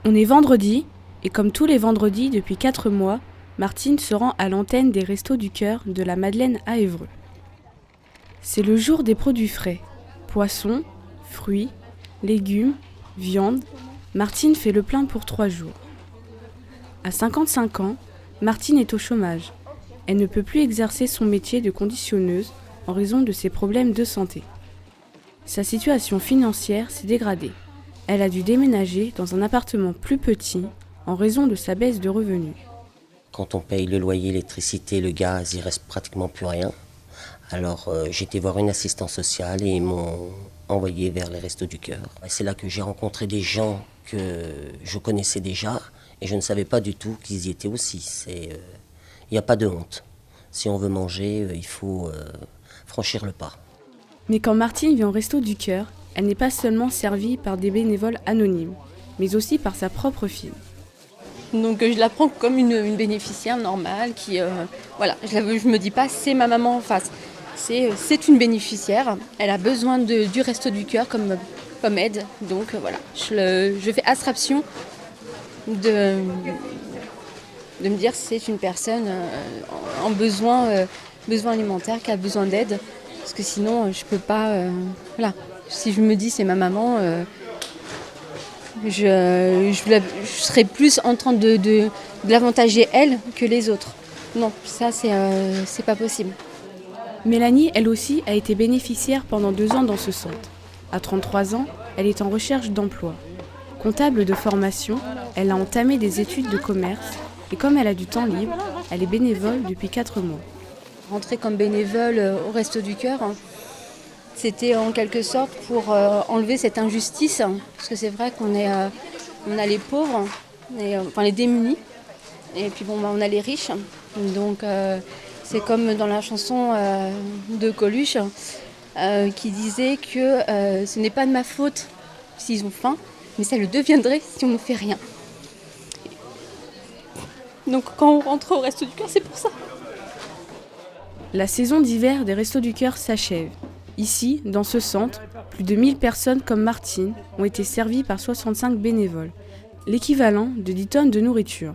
On est vendredi, et comme tous les vendredis depuis 4 mois, Martine se rend à l'antenne des Restos du Cœur de la Madeleine à Évreux. C'est le jour des produits frais. Poissons, fruits, légumes, viande. Martine fait le plein pour 3 jours. À 55 ans, Martine est au chômage. Elle ne peut plus exercer son métier de conditionneuse en raison de ses problèmes de santé. Sa situation financière s'est dégradée. Elle a dû déménager dans un appartement plus petit en raison de sa baisse de revenus. Quand on paye le loyer, l'électricité, le gaz, il reste pratiquement plus rien. Alors j'ai été voir une assistante sociale et ils m'ont envoyé vers les Restos du Cœur. C'est là que j'ai rencontré des gens que je connaissais déjà et je ne savais pas du tout qu'ils y étaient aussi. Il n'y a pas de honte. Si on veut manger, il faut franchir le pas. Mais quand Martine vient au Resto du Cœur, elle n'est pas seulement servie par des bénévoles anonymes, mais aussi par sa propre fille. Donc je la prends comme une bénéficiaire normale qui, voilà, je me dis pas c'est ma maman en face. C'est une bénéficiaire, elle a besoin du Resto du Cœur comme aide. Donc voilà, je fais abstraction de me dire c'est une personne en besoin alimentaire qui a besoin d'aide. Parce que sinon je peux pas, voilà. Si je me dis c'est ma maman, je serais plus en train de l'avantager elle que les autres. Non, ça c'est pas possible. Mélanie, elle aussi, a été bénéficiaire pendant 2 ans dans ce centre. À 33 ans, elle est en recherche d'emploi. Comptable de formation, elle a entamé des études de commerce et comme elle a du temps libre, elle est bénévole depuis 4 mois. Rentrer comme bénévole au Resto du Cœur, c'était en quelque sorte pour enlever cette injustice, parce que c'est vrai qu'on a les pauvres, enfin les démunis, et puis bon, on a les riches. Donc c'est comme dans la chanson de Coluche qui disait que ce n'est pas de ma faute s'ils ont faim, mais ça le deviendrait si on ne fait rien. Donc quand on rentre au Resto du Cœur, c'est pour ça. La saison d'hiver des Restos du Cœur s'achève. Ici, dans ce centre, plus de 1000 personnes comme Martine ont été servies par 65 bénévoles, l'équivalent de 10 tonnes de nourriture.